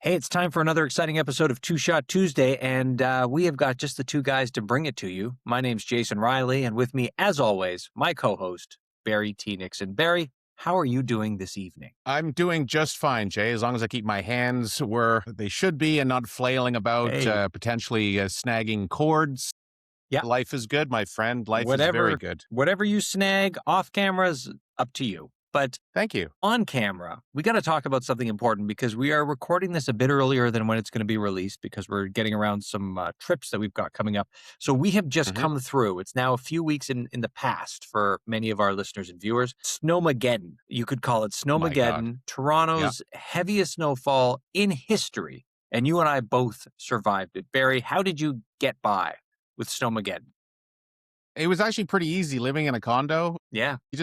Hey, it's time for another exciting episode of Two Shot Tuesday, and we have got just the two guys to bring it to you. My name's Jason Reilly, and with me, as always, my co-host, Barry T. Nixon. Barry, how are you doing this evening? I'm doing just fine, Jay, as long as I keep my hands where they should be and not flailing about, Hey, potentially snagging cords. yeah, Life is good, my friend. Life is very whatever, good. whatever you snag off camera's up to you. But Thank you. on camera, we got to talk about something important because we are recording this a bit earlier than when it's going to be released because we're getting around some trips that we've got coming up. So we have just Hmm. come through. It's now a few weeks in the past for many of our listeners and viewers. Snowmageddon, you could call it My God. Snowmageddon, Yeah. Toronto's heaviest snowfall in history. And you and I both survived it. Barry, how did you get by with Snowmageddon? It was actually pretty easy living in a condo. Yeah. You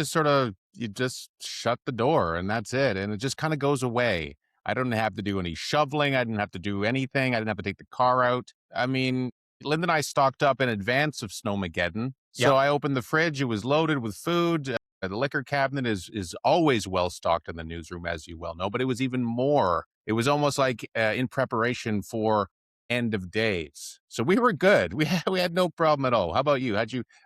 just shut the door and that's it. And it just kind of goes away. I don't have to do any shoveling. I didn't have to do anything. I didn't have to take the car out. I mean, Linda and I stocked up in advance of Snowmageddon. So Yep. I opened the fridge. It was loaded with food. The liquor cabinet is always well stocked in the newsroom, as you well know, but it was even more. It was almost like in preparation for end of days. So we were good. We had no problem at all. How about you?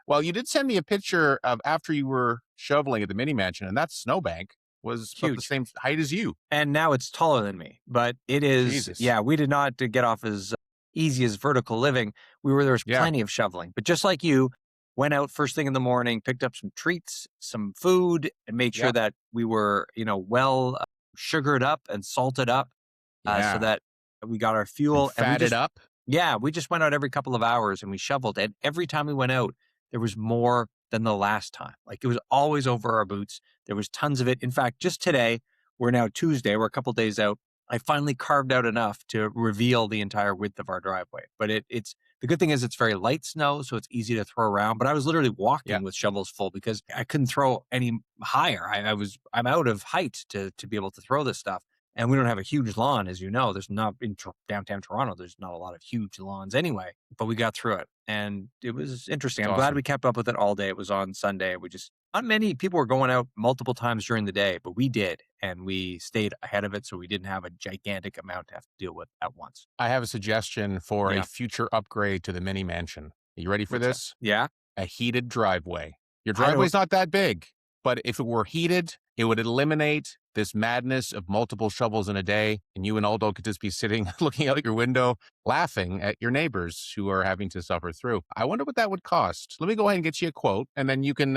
Well, you did send me a picture of after you were shoveling at the mini mansion, and that snowbank was about the Huge. same height as you. And now it's taller than me, but it is, Jesus. yeah, we did not get off as easy as vertical living. There was Yeah. plenty of shoveling, but just like you, went out first thing in the morning, picked up some treats, some food, and made sure Yeah. that we were, well sugared up and salted up so Yeah. that we got our And fuel. And fatted up. yeah, we just went out every couple of hours and we shoveled. And every time we went out, there was more than the last time. Like it was always over our boots. There was tons of it. In fact, just today, we're now Tuesday, we're a couple days out. I finally carved out enough to reveal the entire width of our driveway. But it's the good thing is it's very light snow, so it's easy to throw around. But I was literally Yeah. walking with shovels full because I couldn't throw any higher. I'm out of height to be able to throw this stuff. And we don't have a huge lawn, as you know. There's not in downtown Toronto. There's not a lot of huge lawns anyway. But we got through it, and it was interesting. It's I'm glad awesome. we kept up with it all day. It was on Sunday. We just not many people were going out multiple times during the day, but we did, and we stayed ahead of it, so we didn't have a gigantic amount to have to deal with at once. I have a suggestion for Yeah. a future upgrade to the mini mansion. Are you ready for What's that? this? Yeah, A heated driveway. Your I don't. driveway's not that big, but if it were heated, it would eliminate this madness of multiple shovels in a day, and you and Aldo could just be sitting, looking out your window, laughing at your neighbors who are having to suffer through. I wonder what that would cost. Let me go ahead and get you a quote, and then you can,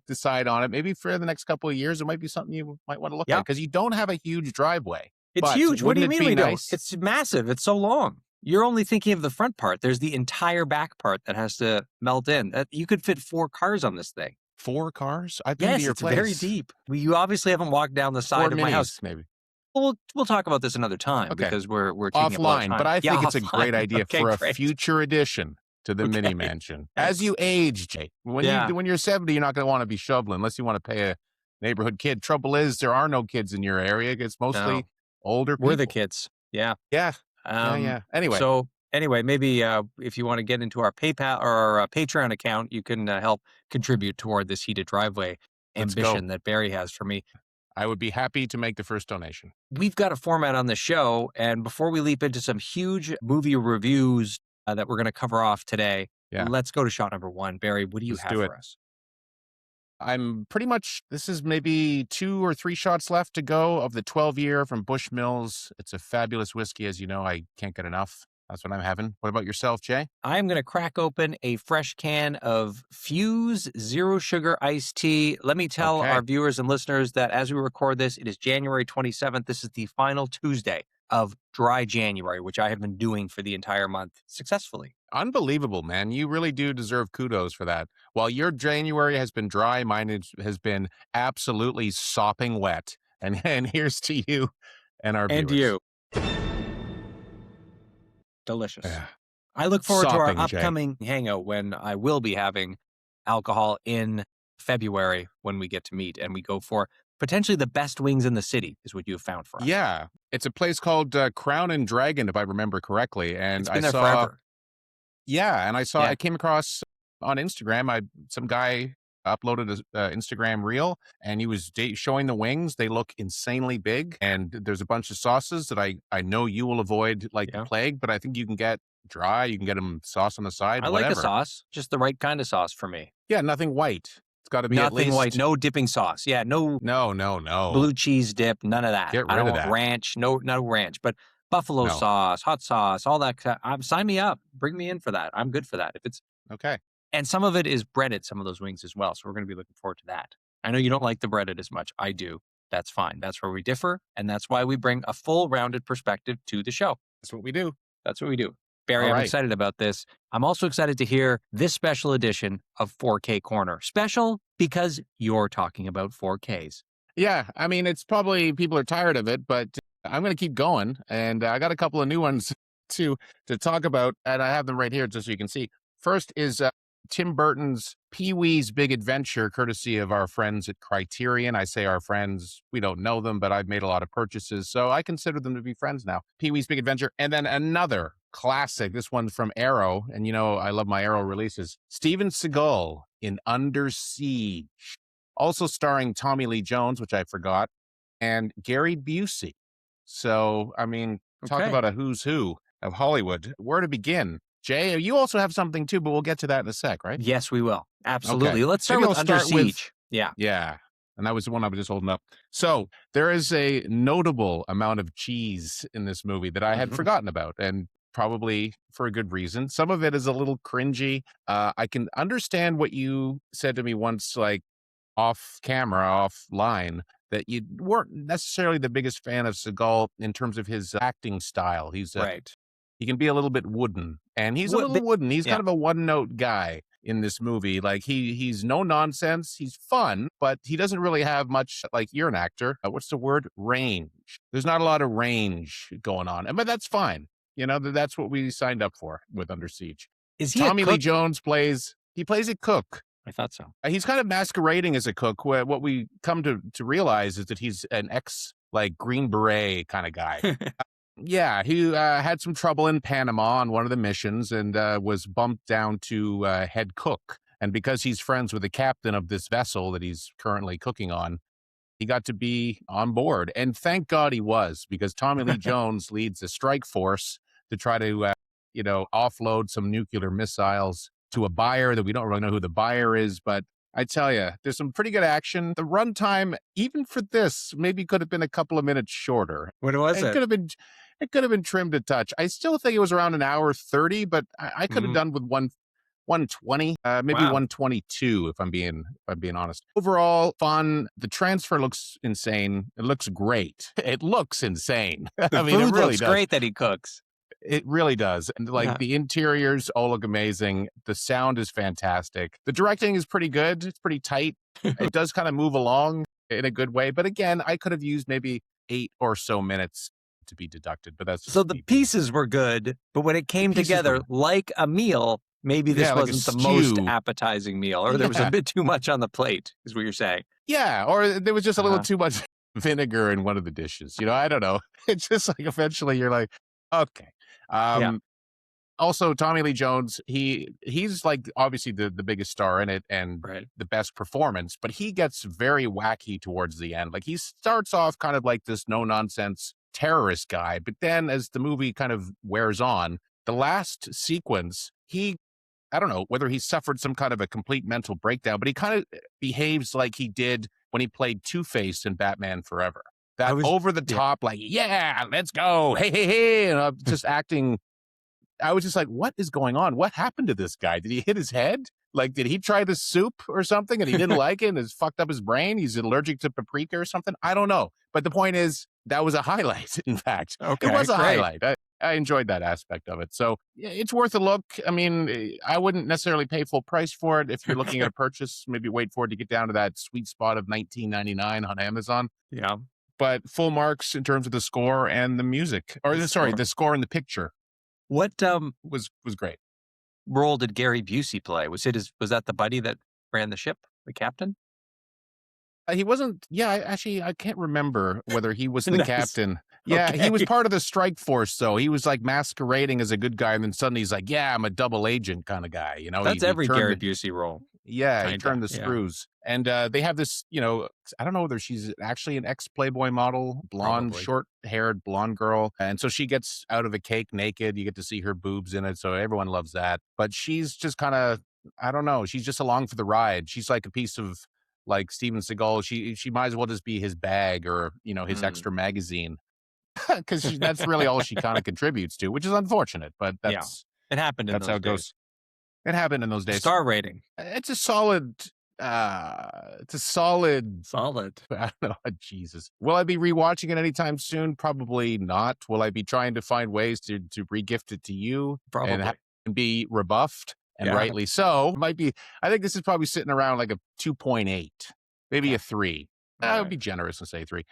decide on it. Maybe for the next couple of years, it might be something you might want to look at Yeah. because you don't have a huge driveway. It's But huge. What do you wouldn't it mean be we don't? nice? It's massive. It's so long. You're only thinking of the front part. There's the entire back part that has to melt in. You could fit 4 cars on this thing. 4 cars? I've been to Yes, your it's place. very deep. You obviously haven't walked down the 4 side of my house. minis, maybe. We'll talk about this another time Okay. because we're taking up a lot of Offline, time. but I Yeah, think it's a great offline. idea Okay, for a great. future addition to the mini Okay. mansion. Thanks. As you age, Jake, Yeah. when you're 70, you're not going to want to be shoveling unless you want to pay a neighborhood kid. Trouble is, there are no kids in your area. It's mostly No, older we're the people. kids. Yeah. Yeah, Um, yeah. Anyway, So anyway, maybe if you want to get into our PayPal or our Patreon account, you can help contribute toward this heated driveway let's go. ambition that Barry has for me. I would be happy to make the first donation. We've got a format on the show, and before we leap into some huge movie reviews that we're going to cover off today, Yeah. let's go to shot number 1. Barry, what do you Let's have do it. for us? I'm pretty much, this is maybe 2 or 3 shots left to go of the 12-year from Bushmills. It's a fabulous whiskey, as you know. I can't get enough. That's what I'm having. What about yourself, Jay? I'm going to crack open a fresh can of Fuse Zero Sugar Iced Tea. Let me tell Okay. our viewers and listeners that as we record this, it is January 27th. This is the final Tuesday of Dry January, which I have been doing for the entire month successfully. Unbelievable, man. You really do deserve kudos for that. While your January has been dry, mine has been absolutely sopping wet. And here's to you and our And viewers. you. Delicious. Yeah. I look forward to our Sopping, Jay. upcoming hangout when I will be having alcohol in February when we get to meet and we go for potentially the best wings in the city is what you have found for us. Yeah. It's a place called Crown and Dragon, if I remember correctly. And It's been I there saw, forever. yeah. And I Yeah. came across on Instagram, some guy uploaded a Instagram reel, and he was showing the wings. They look insanely big, and there's a bunch of sauces that I know you will avoid like the Yeah. plague, but I think you can get dry. You can get them sauce on the side, I like a whatever. sauce, just the right kind of sauce for me. Yeah, nothing white. It's got to be at Nothing white, least. no dipping sauce. Yeah, no No. blue cheese dip, none of that. Get I rid don't of want that. ranch, no ranch, but buffalo No. sauce, hot sauce, all that. Sign me up. Bring me in for that. I'm good for that. If it's Okay. And some of it is breaded, some of those wings as well. So we're going to be looking forward to that. I know you don't like the breaded as much. I do. That's fine. That's where we differ. And that's why we bring a full rounded perspective to the show. That's what we do. That's what we do. Barry, All I'm right. excited about this. I'm also excited to hear this special edition of 4K Corner. Special because you're talking about 4Ks. Yeah, I mean, it's probably people are tired of it, but I'm going to keep going, and I got a couple of new ones to talk about, and I have them right here just so you can see. First is Tim Burton's Pee-wee's Big Adventure, courtesy of our friends at Criterion. I say our friends, we don't know them, but I've made a lot of purchases, so I consider them to be friends now. Pee-wee's Big Adventure, and then another classic, this one's from Arrow, and you know I love my Arrow releases. Steven Seagal in Under Siege, also starring Tommy Lee Jones, which I forgot, and Gary Busey. So, I mean, talk Okay. about a who's who of Hollywood. Where to begin? Jay, you also have something too, but we'll get to that in a sec, right? Yes, we will. Absolutely. Okay. Let's start Maybe with I'll Under start with- Siege. Yeah. Yeah. And that was the one I was just holding up. So there is a notable amount of cheese in this movie that I had Mhm. forgotten about, and probably for a good reason. Some of it is a little cringy. I can understand what you said to me once, like off camera, offline, that you weren't necessarily the biggest fan of Seagal in terms of his acting style. He's Right. he can be a little bit wooden, and he's a What little bit- wooden. He's yeah. kind of a one-note guy in this movie. Like he's no nonsense. He's fun, but he doesn't really have much. Like you're an actor. What's the word? Range. There's not a lot of range going on, but that's fine. You know, that's what we signed up for with Under Siege. Is he Tommy a Lee cook? Jones plays a cook. I thought so. He's kind of masquerading as a cook. What we come to realize is that he's an ex like Green Beret kind of guy. Yeah, he had some trouble in Panama on one of the missions and was bumped down to head cook. And because he's friends with the captain of this vessel that he's currently cooking on, he got to be on board. And thank God he was, because Tommy Lee Jones leads a strike force to try to, offload some nuclear missiles to a buyer that we don't really know who the buyer is. But I tell you, there's some pretty good action. The runtime, even for this, maybe could have been a couple of minutes shorter. What was It could have been. It could have been trimmed a touch. I still think it was around an hour 30, but I could have done with 120, maybe Wow. 122 if I'm being honest. Overall, fun. The transfer looks insane. It looks great. It looks insane. The I mean, food it really looks does. great that he cooks. It really does. And like Yeah. the interiors all look amazing. The sound is fantastic. The directing is pretty good. It's pretty tight. It does kind of move along in a good way. But again, I could have used maybe 8 or so minutes to be deducted. But that's just So the me. pieces were good, but when it came pieces together were- like a meal, maybe this Yeah, like a wasn't the most stew. appetizing meal, or there was Yeah. a bit too much on the plate, is what you're saying. Yeah, or there was just a little Uh-huh. too much vinegar in one of the dishes. I don't know. It's just like eventually you're like, okay. Yeah. Also, Tommy Lee Jones, he's like obviously the biggest star in it and Right. the best performance, but he gets very wacky towards the end. Like he starts off kind of like this no nonsense terrorist guy, but then as the movie kind of wears on, the last sequence, I don't know whether he suffered some kind of a complete mental breakdown, but he kind of behaves like he did when he played Two-Face in Batman Forever. That over the top, like, yeah, let's go. Hey. And I'm just acting. I was just like, what is going on? What happened to this guy? Did he hit his head? Like, did he try the soup or something and he didn't like it and it's fucked up his brain? He's allergic to paprika or something? I don't know. But the point is, that was a highlight, in fact. Okay, it was a great. highlight. I enjoyed that aspect of it. So yeah, it's worth a look. I mean, I wouldn't necessarily pay full price for it. If you're looking at a purchase, maybe wait for it to get down to that sweet spot of $19.99 on Amazon. Yeah. But full marks in terms of the score and the music. Or sorry, score. the score and the picture What was great. role did Gary Busey play? Was that the buddy that ran the ship, the captain? He wasn't. Yeah, I can't remember whether he was the Nice. captain. Yeah, he was Okay. part of the strike force, though. He was like masquerading as a good guy, and then suddenly he's like, "Yeah, I'm a double agent kind of guy." That's he every turned Gary it- Busey role. Yeah, he Kinda, turned the yeah. screws. And they have this, I don't know whether she's actually an ex-Playboy model, blonde, Probably. short-haired blonde girl. And so she gets out of a cake naked. You get to see her boobs in it. So everyone loves that. But she's just kind of, I don't know. She's just along for the ride. She's like a piece of like Steven Seagal. She might as well just be his bag or, his Mm. extra magazine. Because that's really all she kind of contributes to, which is unfortunate. But Yeah. It happened in that's how those it days. goes. It happened in those days. Star rating. It's a solid. It's a solid. Solid. I don't know. Jesus. Will I be rewatching it anytime soon? Probably not. Will I be trying to find ways to regift it to you Probably. and be rebuffed? And Yeah. rightly so. Might be. I think this is probably sitting around like a 2.8, maybe Okay. a 3. All I would right. be generous and say 3.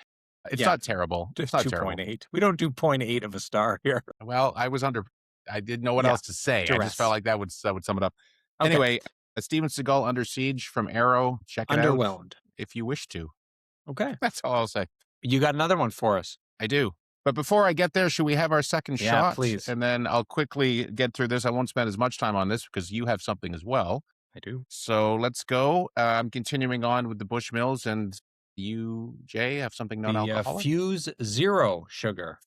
It's Yeah. not terrible. It's Just not terrible. 2.8. We don't do 0.8 of a star here. Well, I didn't know what Yeah. else to say. I Duress. just felt like that would sum it up. Okay. Anyway, Steven Seagal Under Siege from Arrow. Check it out Underwhelmed. if you wish to. Okay. That's all I'll say. You got another one for us. I do. But before I get there, should we have our second Yeah, shot? please. And then I'll quickly get through this. I won't spend as much time on this because you have something as well. I do. So let's go. I'm continuing on with the Bushmills, and you, Jay, have something The non-alcoholic? Fuse Zero Sugar.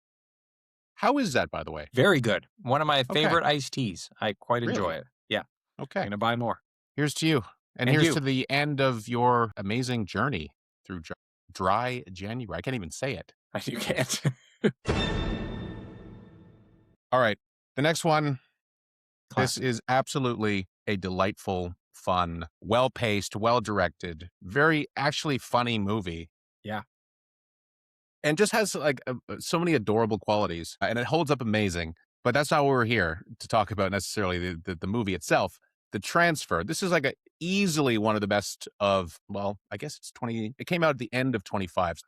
How is that, by the way? Very good. One of my favorite iced teas. I quite enjoy Really? it. Yeah. I'm Okay. going to buy more. Here's to you. And And here's you. to the end of your amazing journey through dry January. I can't even say it. You can't. All right. The next one. This Classic. is absolutely a delightful, fun, well-paced, well-directed, very actually funny movie. Yeah. And just has like so many adorable qualities, and it holds up amazing. But that's not what we're here to talk about necessarily. The movie itself, The Transfer. This is like easily one of the best of. Well, I guess it's 20. It came out at the end of 25.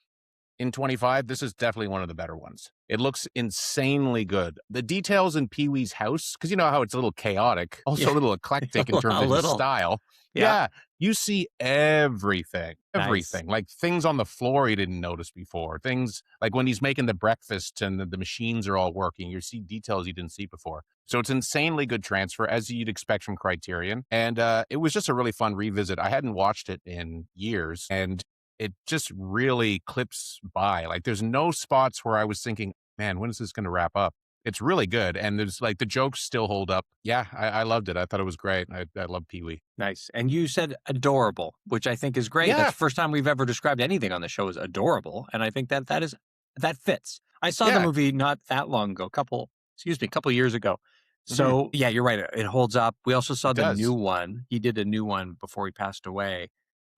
In 25, this is definitely one of the better ones. It looks insanely good. The details in Pee-wee's house, because you know how it's a little chaotic, also a little eclectic in terms of his style. Yeah. You see everything, Nice. like things on the floor you didn't notice before. Things like when he's making the breakfast and the machines are all working, you see details you didn't see before. So it's insanely good transfer, as you'd expect from Criterion. And it was just a really fun revisit. I hadn't watched it in years, and it just really clips by. Like there's no spots where I was thinking, man, when is this going to wrap up? It's really good. And there's like the jokes still hold up. Yeah, I loved it. I thought it was great. I love Pee-wee. Nice. And you said adorable, which I think is great. Yeah. That's the first time we've ever described anything on the show as adorable. And I think that fits. I saw the movie not that long ago, couple years ago. So yeah, you're right. It holds up. We also saw the new one. He did a new one before he passed away.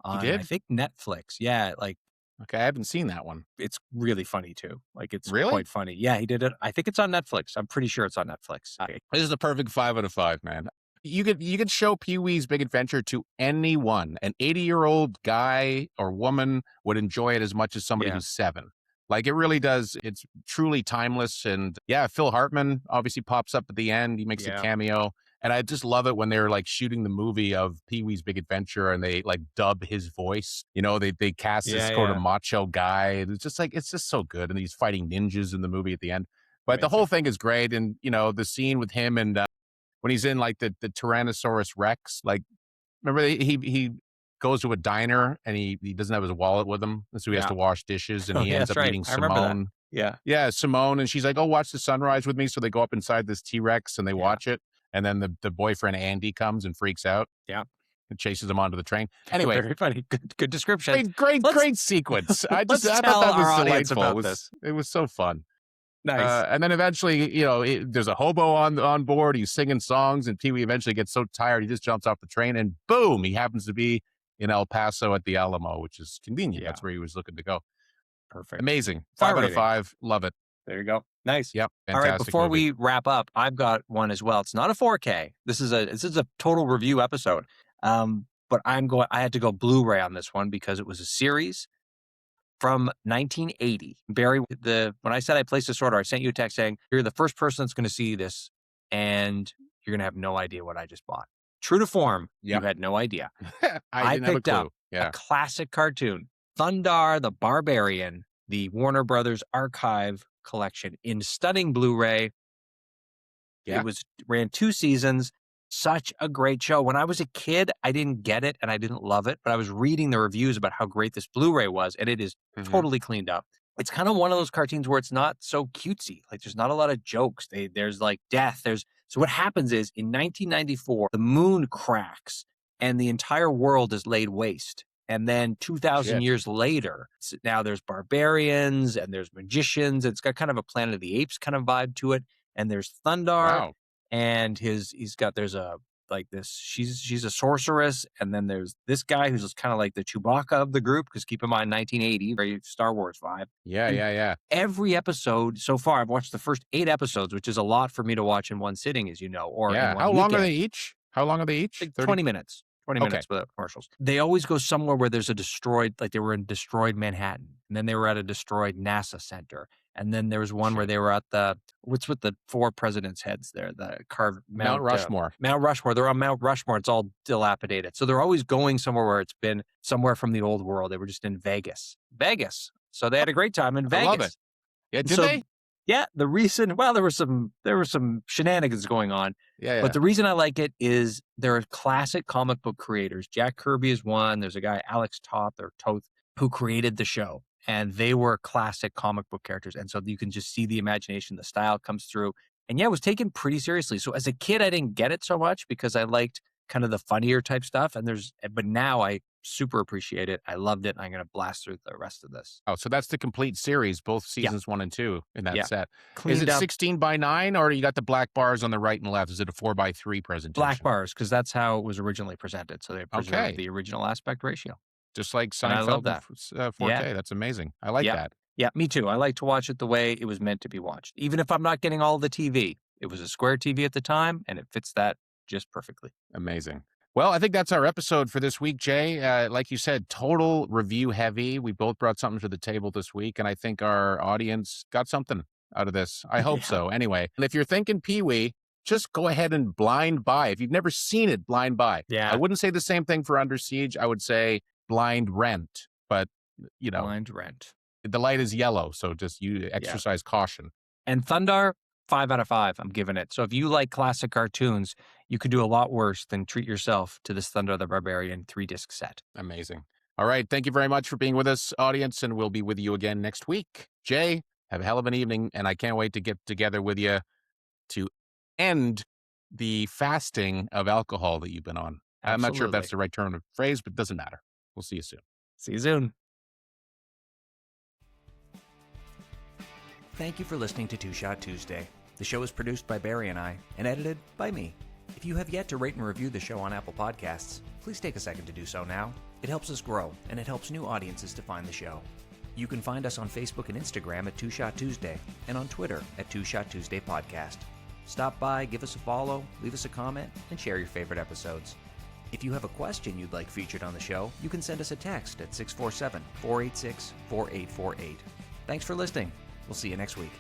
He did? I think Netflix. Yeah, like okay, I haven't seen that one. It's really funny too. Like it's really quite funny. Yeah, he did it. I think it's on Netflix. I'm pretty sure it's on Netflix. This is a perfect 5 out of 5, man. You could show Pee-wee's Big Adventure to anyone. An 80-year-old guy or woman would enjoy it as much as somebody who's 7. Like it really does. It's truly timeless. And yeah, Phil Hartman obviously pops up at the end. He makes a cameo. And I just love it when they're like shooting the movie of Pee-wee's Big Adventure and they like dub his voice. You know, they cast this sort of macho guy. It's just so good. And he's fighting ninjas in the movie at the end. But the whole thing is great. And, you know, the scene with him and when he's in like the Tyrannosaurus Rex, like, remember he goes to a diner and he doesn't have his wallet with him. And so he has to wash dishes and he ends up meeting Simone. Yeah, Simone. And she's like, oh, watch the sunrise with me. So they go up inside this T-Rex and they watch it. And then the boyfriend, Andy, comes and freaks out. Yeah. And chases him onto the train. Anyway. Very funny. Good description. Great sequence. I thought that was delightful. It was so fun. Nice. And then eventually, you know, there's a hobo on board. He's singing songs and Pee-wee eventually gets so tired, he just jumps off the train and boom, he happens to be in El Paso at the Alamo, which is convenient. That's where he was looking to go. Perfect. Amazing. 5 out of 5. Love it. There you go. Nice. Yep. All right. Before we wrap up, I've got one as well. It's not a 4K. This is a total review episode. But I had to go Blu-ray on this one because it was a series from 1980. Barry, when I said I placed this order, I sent you a text saying, you're the first person that's going to see this and you're going to have no idea what I just bought. True to form, you had no idea. I picked up a classic cartoon, Thundarr the Barbarian, the Warner Brothers Archive collection in stunning Blu-ray. It ran 2 seasons. Such a great show. When I was a kid, I didn't get it and I didn't love it, but I was reading the reviews about how great this Blu-ray was, and it is Hmm. totally cleaned up. It's kind of one of those cartoons where it's not so cutesy. Like there's not a lot of jokes. There's like death. So what happens is in 1994, the moon cracks and the entire world is laid waste. And then 2,000 Shit. years later, now there's barbarians and there's magicians. It's got kind of a Planet of the Apes kind of vibe to it. And there's Thundarr, Wow. and there's a like this she's a sorceress, and then there's this guy who's kind of like the Chewbacca of the group, because keep in mind 1980, very Star Wars vibe. Yeah, And yeah, yeah. every episode so far, I've watched the first 8 episodes, which is a lot for me to watch in one sitting, as you know, or in Yeah. one How long are weekend. they each? How long are they each? Like 30? 20 minutes. 20 Okay. minutes without commercials. They always go somewhere where there's a destroyed, like they were in destroyed Manhattan, and then they were at a destroyed NASA center. And then there was one where Shit. they were at what's with the 4 presidents' heads there, the carved Mount Rushmore. Mount Rushmore. They're on Mount Rushmore. It's all dilapidated. So they're always going somewhere where it's been somewhere from the old world. They were just in Vegas. So they had a great time in I Vegas. love it. Yeah, did So, they? Yeah, there were some shenanigans going on. Yeah, yeah. But the reason I like it is there are classic comic book creators. Jack Kirby is one. There's a guy, Alex Toth, who created the show. And they were classic comic book characters. And so you can just see the imagination, the style comes through. And yeah, it was taken pretty seriously. So as a kid, I didn't get it so much because I liked kind of the funnier type stuff. But now I super appreciate it. I loved it. And I'm going to blast through the rest of this. Oh, so that's the complete series, both seasons 1 and 2 in that Yeah. set. Cleaned Is it up 16:9, or you got the black bars on the right and left? Is it a 4:3 presentation? black bars, because that's how it was originally presented. So they preserved Okay. the original aspect ratio. Just like And I love Seinfeld that. in 4K. Yeah. That's amazing. I like Yeah. that. Yeah, me too. I like to watch it the way it was meant to be watched. Even if I'm not getting all the TV. It was a square TV at the time, and it fits that just perfectly. Amazing. Well, I think that's our episode for this week, Jay. Like you said, total review heavy. We both brought something to the table this week, and I think our audience got something out of this. I hope so. Anyway, and if you're thinking Pee-wee, just go ahead and blind buy. If you've never seen it, blind buy. Yeah. I wouldn't say the same thing for Under Siege. I would say blind rent, but Blind rent. the light is yellow, so just you exercise caution. And Thundarr, 5 out of 5, I'm giving it. So if you like classic cartoons, you could do a lot worse than treat yourself to this Thundarr the Barbarian 3-disc set. Amazing. All right. Thank you very much for being with us, audience, and we'll be with you again next week. Jay, have a hell of an evening, and I can't wait to get together with you to end the fasting of alcohol that you've been on. I'm not sure if that's the right term of phrase, but it doesn't matter. We'll see you soon. See you soon. Thank you for listening to Two Shot Tuesday. The show is produced by Barry and I, and edited by me. If you have yet to rate and review the show on Apple Podcasts, please take a second to do so now. It helps us grow, and it helps new audiences to find the show. You can find us on Facebook and Instagram at Two Shot Tuesday, and on Twitter at Two Shot Tuesday Podcast. Stop by, give us a follow, leave us a comment, and share your favorite episodes. If you have a question you'd like featured on the show, you can send us a text at 647-486-4848. Thanks for listening. We'll see you next week.